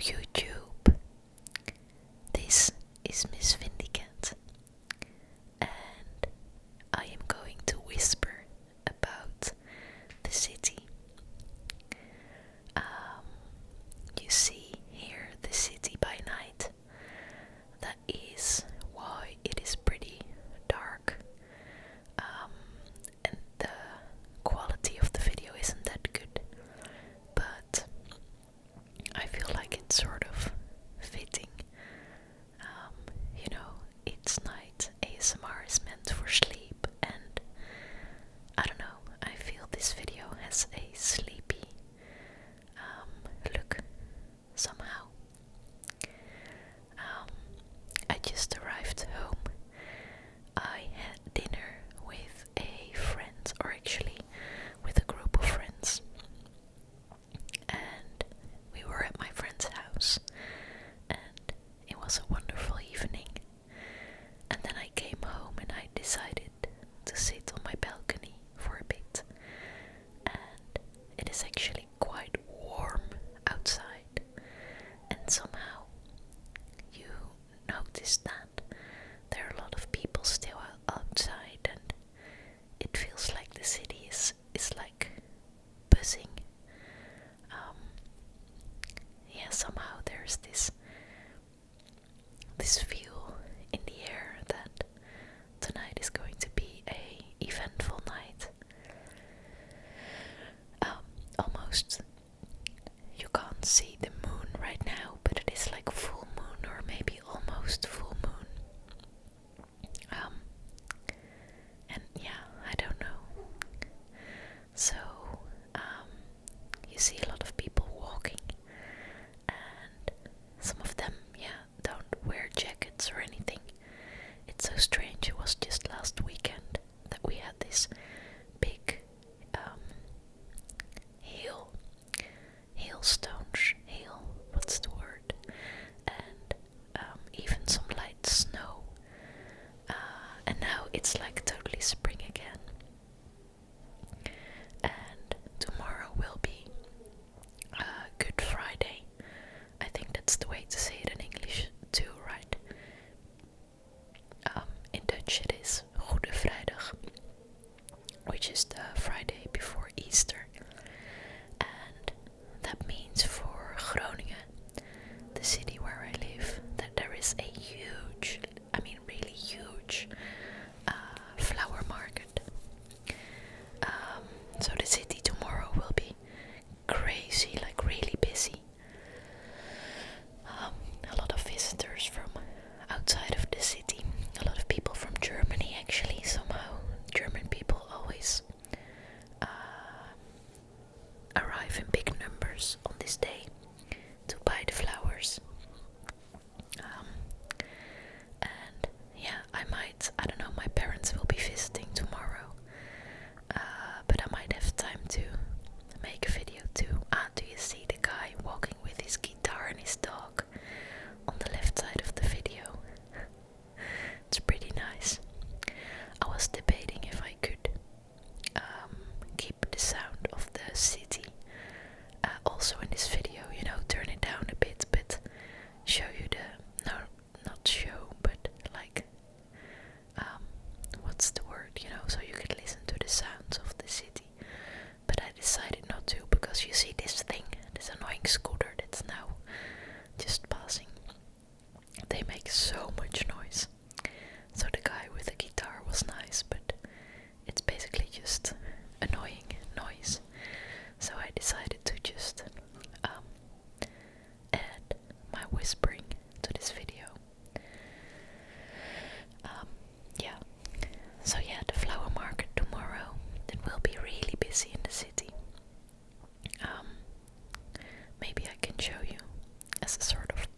YouTube. This is Miss Vindicant, and I am going to whisper about the city. You see here the city by night. That is why it is pretty dark, and the quality of the video isn't that good, but I feel like it's sort of fitting. It's night, ASMR is meant for sleep, and I don't know, I feel this video has a sleepy look somehow. I just arrived home. I had dinner with a friend, or actually with a group of friends, and we were at my friend's house, and it was a wonderful evening. And then I came home and I decided to sit on my balcony for a bit, and it is actually quite warm outside, and somehow you notice that there are a lot of people still outside, and it feels like the city is like buzzing. Somehow there's this feel in the air that tonight is going to be a eventful night. Almost you can't see the moon right now, but it is like full moon, or maybe almost full moon. And yeah, I don't know. So you see a lot of people walking, and some of them, don't wear jackets or anything. It's so strange. It was just last weekend that we had this big what's the word? And even some light snow. And now it's like totally spring again. And tomorrow will be Good Friday. I think that's the way to say it in English too, right? In Dutch it is Goede Vrijdag, which is the Friday before Easter. And that means for Groningen, the city where I live, that there is a huge, really huge flower market. So the city tomorrow will be crazy, like really busy. A lot of visitors from outside of the city, a lot of people from Germany actually. Somehow German people always arrive in big numbers on this day to buy the flowers. And I don't know, my parents will be visiting tomorrow, but I might have time to make a video too. Do you see the guy walking with his guitar and his dog on the left side of the video? It's pretty nice. I was debating if I could keep the sound of the city also in this video, turn it down a bit, but show you not show, but like, what's the word, so you could listen to the sounds of the city. But I decided not to, because you see this thing, this annoying scooter that's now just passing. They make so much noise. So the guy with the guitar was nice, but it's basically just annoying noise. So I decided to just add my whispering to this video. So the flower market tomorrow, it will be really busy in the city. Maybe I can show you as a sort of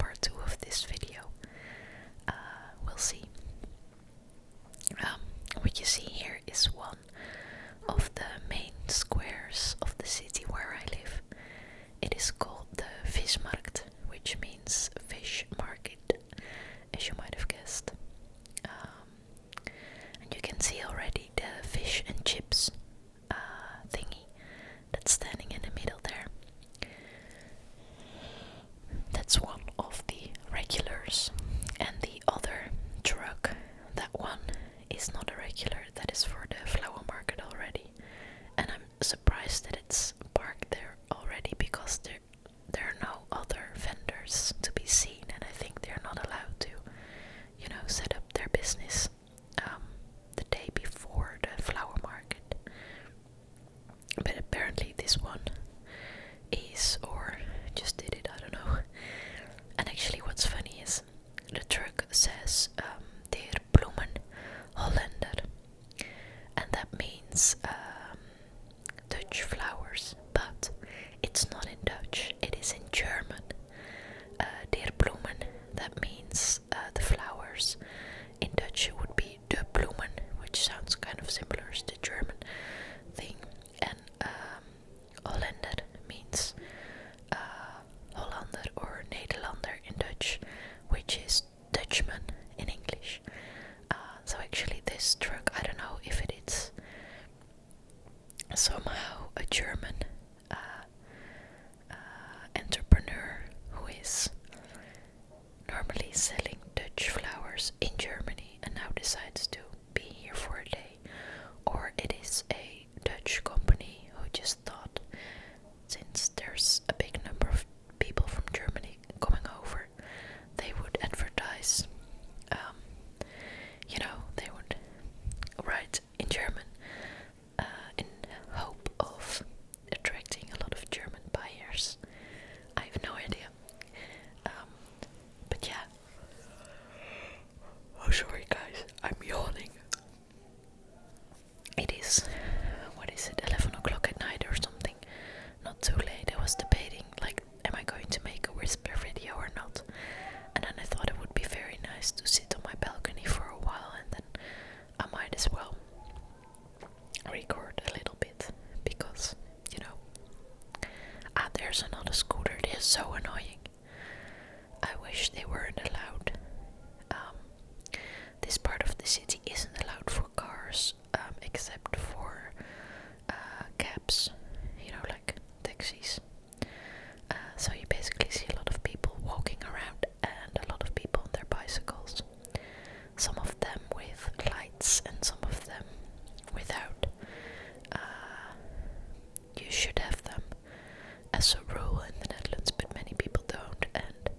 just so annoying. I wish they weren't allowed. This part of the city isn't allowed for cars, except for cabs, like taxis. So you basically see a lot of people walking around and a lot of people on their bicycles. Some of them with lights and some of them without. You should have them as a rule in the Netherlands, but many people don't, and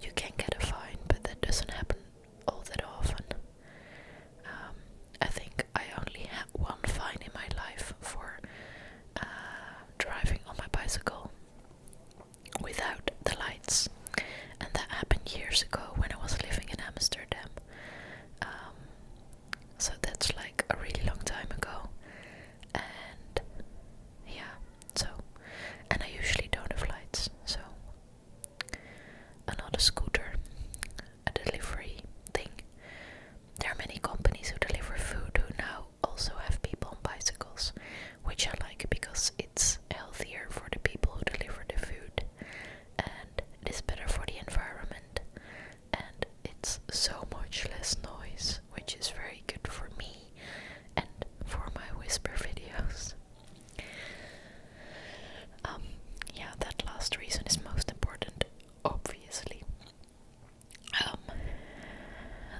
you can get a fine, but that doesn't happen all that often. I think I only had one fine in my life for driving on my bicycle without the lights, and that happened years ago when I was living in Amsterdam. So that's like a really long time ago, and yeah, and I usually don't have lights, so another scooter, a delivery thing. There are many companies who deliver food who now also have people on bicycles, which I like because it's healthier for the people who deliver the food, and it is better for the environment, and it's so much less noise, which is very good for me and for my whisper videos. Yeah, that last reason is most important, obviously.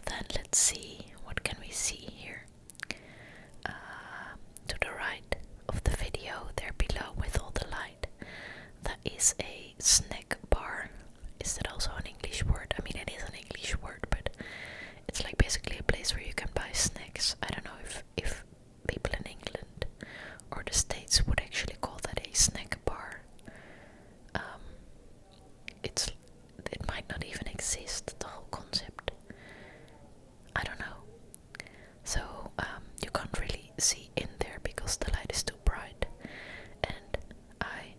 Then let's see, what can we see here? To the right of the video, there below with all the light, that is a snack bar. Is that also an English word? I mean, it is an English word, but it's like basically a place where you can buy snacks. I don't know if people in England or the States would actually call that a snack bar. It might not even exist, the whole concept. I don't know. So you can't really see in there because the light is too bright, and I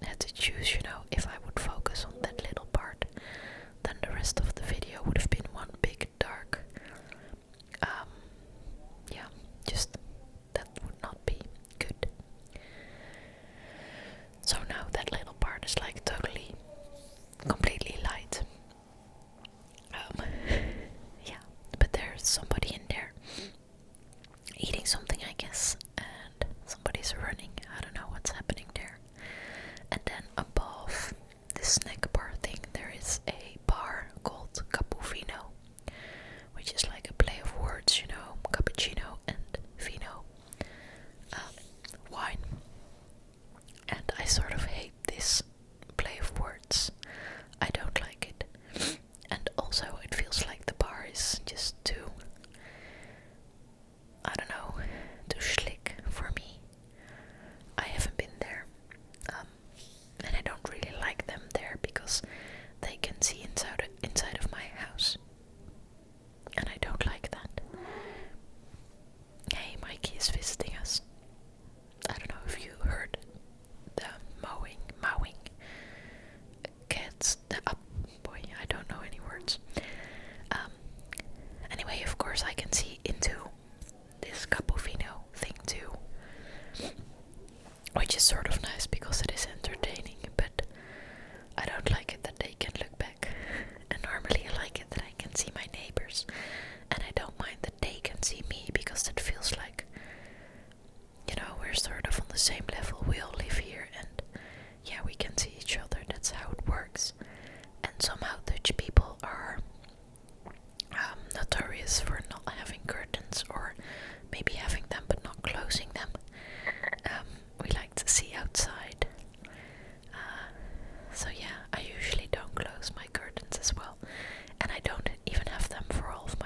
had to choose, if I would focus on that little part, then the rest of the video would have been one big dark. Yeah, just that would not be good. So now that little part is like totally, completely light. Yeah, but there's somebody in there eating something, I guess, and somebody's running. I don't know what's happening there. And then above this snack bar thing, there is a bar called Cappuccino, which is like a play of words, cappuccino and vino, wine. And I sort of hate this play of words. I don't like it. And also it feels like the bar is just too, I don't know, too slick for me. I haven't been there. And I don't really like them there because they can see inside of my house. And I don't like that. Hey, Mikey is visiting us. I don't know if you heard the mowing, cats, boy, I don't know any words. Anyway, of course I can see into this cappuccino thing too, which is sort of nice because it is entertaining, but I don't like it that they can look back, and normally I like it that I can see my neighbors, and I don't mind that they can see me because it feels like, we're sort of on the same level, we all live here, and yeah, we can see each other, that's how it works. And somehow Dutch people are notorious for not having curtains, or maybe having them but not closing them. We like to see outside. So yeah, I usually don't close my curtains as well, and I don't even have them for all of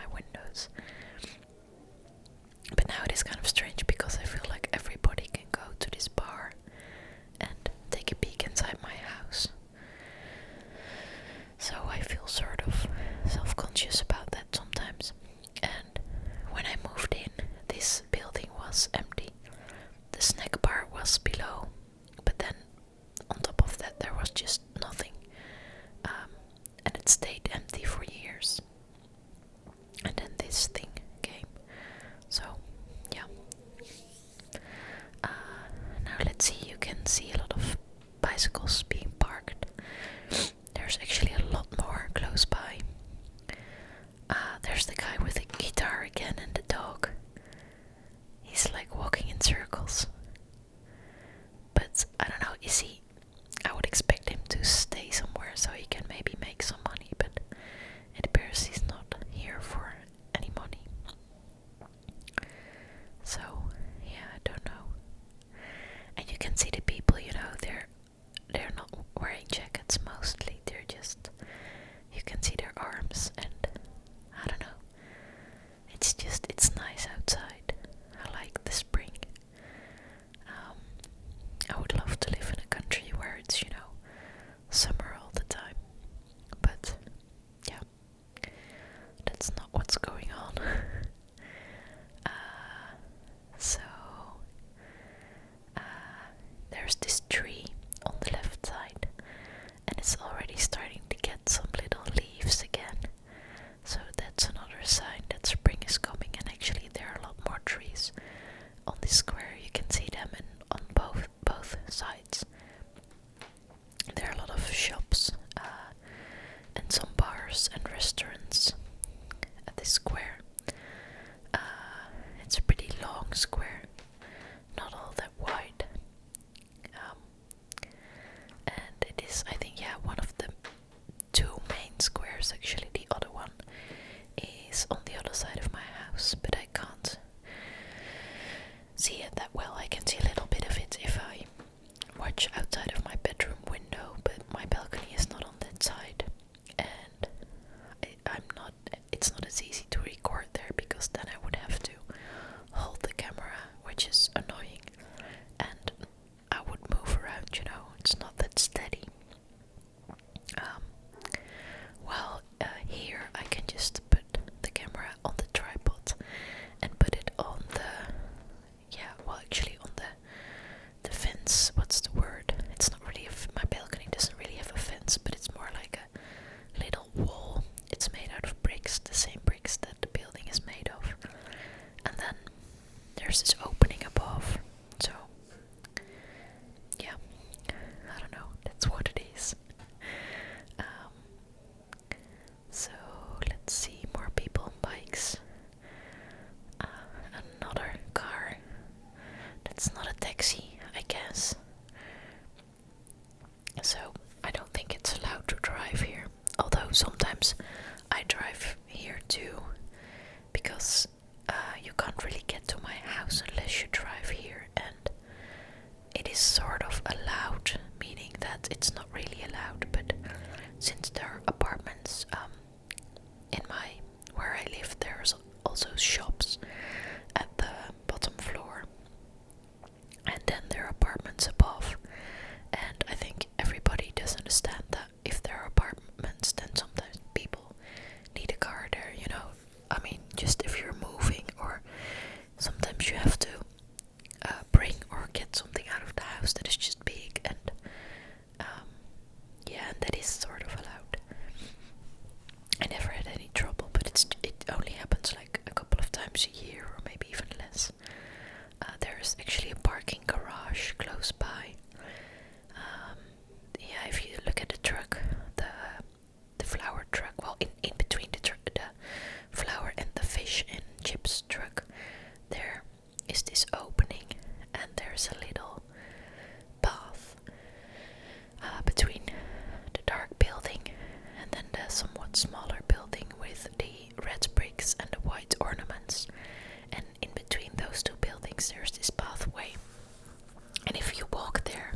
sometimes I drive here too, because you can't really get to my house unless you drive here, and it is sort of allowed, meaning that it's not really allowed, but since there are apartments in my where I live, there's also shops at the bottom floor, and then there are apartments above. And I think everybody does understand that if there are apartments, then sometimes people need a car there, you know. I mean, just if you're moving, or sometimes you have to bring or get something out of the house that is just big, and yeah, and that is sort of allowed. I never had any trouble, but it only happens like a couple of times a year, or maybe even less. There's actually a parking garage close by. Yeah, if you look at the truck, the flour truck, well, in between the flour and the fish and chips truck, there is this opening, and there's a little path between the dark building and then the somewhat smaller building with the red bricks and the white ornaments. And in between those two buildings there's this pathway, and if you walk there,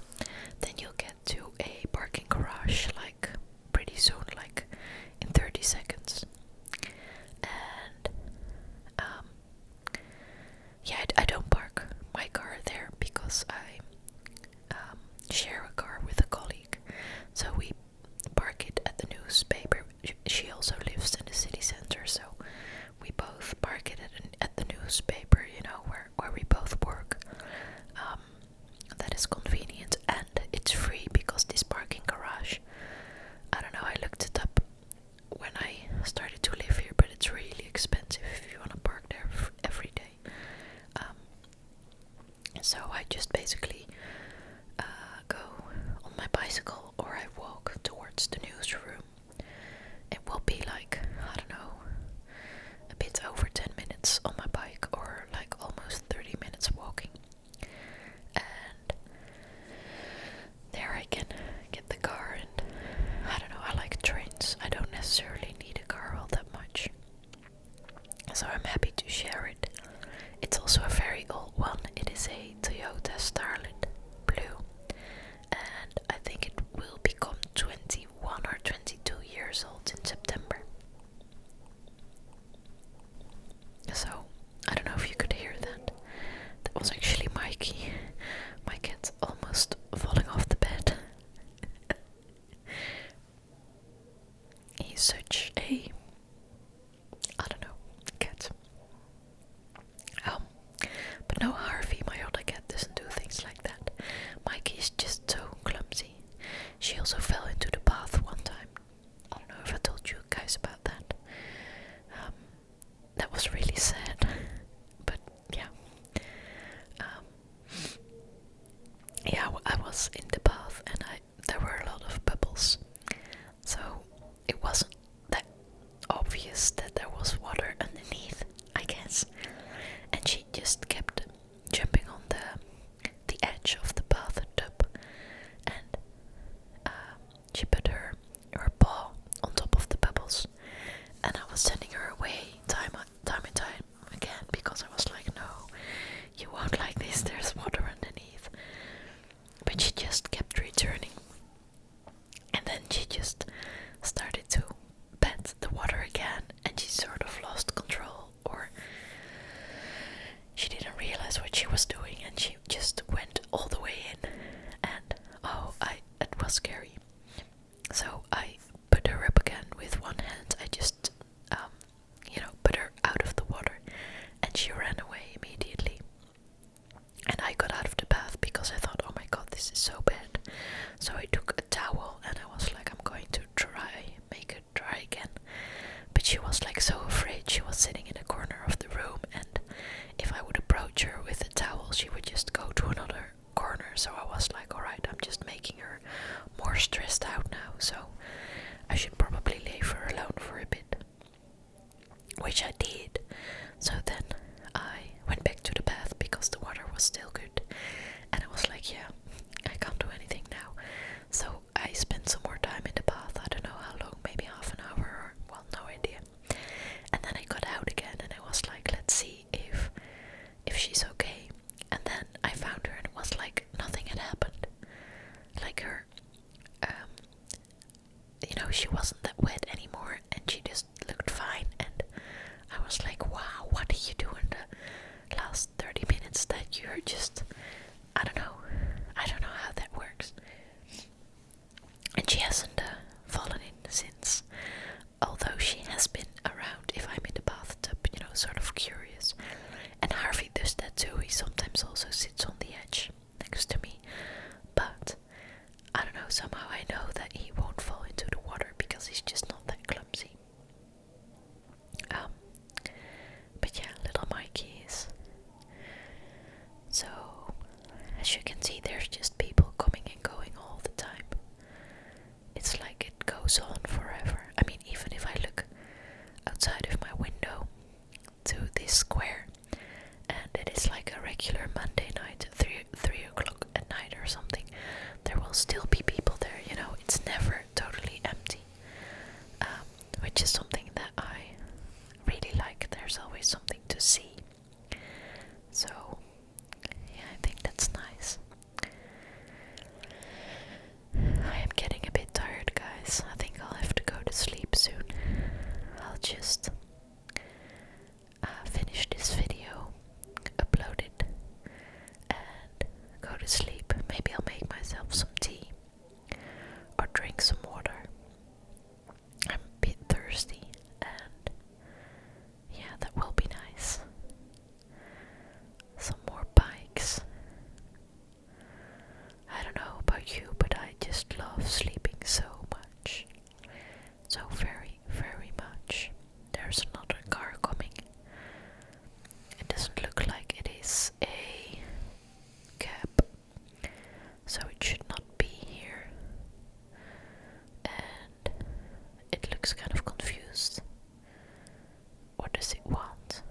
then you'll get to a parking garage like pretty soon, like in 30 seconds. And yeah, I don't park my car there because I share a car with a colleague, so we park it at the newspaper. She also lives in the city center, so we both park it at the newspaper, you know, where we both work. That is convenient, and it's free because this parking garage, I don't know, I looked it up when I started to live here, but it's really expensive if you want to park there every day. So I just basically go on my bicycle, or I walk towards the newsroom. It will be like, I don't know, a bit over 10 minutes on my bike, or like almost 30 minutes walking. And there I can get the car, and I don't know, I like trains. I don't necessarily need a car all that much, so I'm happy to share it. It's also a very old one. It is a Toyota Starlet Blue, and I think it will become 21 or 22 years old in September. So, I don't know if you could hear that. That was actually Mikey, my cat, almost falling off the bed. He's such a, I don't know, cat. But no, Harvey, my other cat, doesn't do things like that. Mikey is just so clumsy. She also fell into the bath one time. I don't know if I told you guys about that. That was really sad. But yeah. Yeah, I was in the bath, and there were a lot of bubbles. So it wasn't that obvious that there was water underneath, I guess. And she just kept jumping on the edge of the bathtub, and she put her paw on top of the bubbles, and I was sending her away time and time again, because I was like, no, you won't like this, there's water underneath. But she just kept returning, and then she just started to pet the water again, and she sort of lost control, or she didn't realize what she was doing, and she just went all the way in, and it was scary. So I put her up again with one hand. I just put her out of the water, and she ran away immediately. And I got out of the bath because I thought, oh my god, this is so bad. So I took a towel, and I was like, I'm going to make her dry again. But she was like so afraid. She was sitting in a corner of the room, and if I would approach her with a towel, she would just go to another corner. So I was like, alright, I'm just making her more stressed out now, so I should probably leave her alone for a bit. Which I did. So then I went back to the bath because the water was still good, and I was like, yeah, I can't do anything now. So I spent some more time in the bath. I don't know how long, maybe half an hour she wasn't that wet anymore, and she just looked fine. And I was like, wow, what do you do in the last 30 minutes that you're just, I don't know how that works. And she hasn't fallen in since, although she has been around if I'm in the bathtub, sort of curious. And Harvey does that too. He sometimes also sits on the edge next to me, but I don't know, somehow I know that he won't fall into the water because he's just not that clumsy. But yeah, little Mikey is. So, as you can see, there's just people coming and going all the time. It's like it goes on forever. I mean, even if I look outside of my window to this square, and it is like a regular Monday night, 3 o'clock at night or something, there will still be people there, it's never totally empty, which is something that I really like. There's always something to see, so yeah, I think that's nice. I am getting a bit tired, guys. I think I'll have to go to sleep soon. I'll just finish this video, upload it, and go to sleep. Maybe I'll make myself some tea or drink some water. I'm a bit thirsty, and yeah, that will be nice. Some more bikes. I don't know about you, but I just love sleeping so much. So very, very much. There's another car coming. It doesn't look like it is a cab, so it should not be here. And it looks kind of confused. What does it want?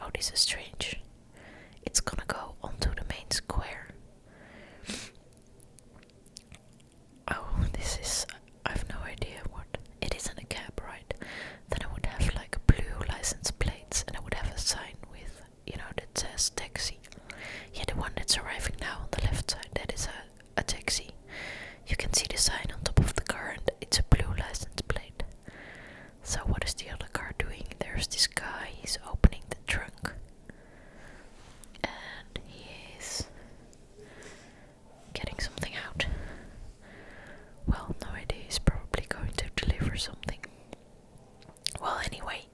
Oh, this is strange. It's gonna go onto the main square. Oh, this is, I have no idea what. It isn't a cab, right? Then I would have like blue license plates, and I would have a sign with, that says taxi. Yeah, the one that's arriving now on the left side, that is a taxi. You can see the sign on top of the car, and it's a blue license plate. So what is the other car doing? There's this guy, he's opening the trunk. And he is getting something out. Well, no idea, he's probably going to deliver something. Well, anyway,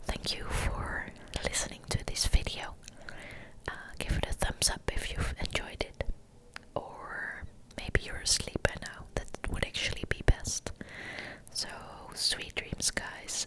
thank you for listening to this video. Give it a thumbs up if you've enjoyed it. Or maybe you're asleep by now. That would actually be best. So, sweet dreams, guys,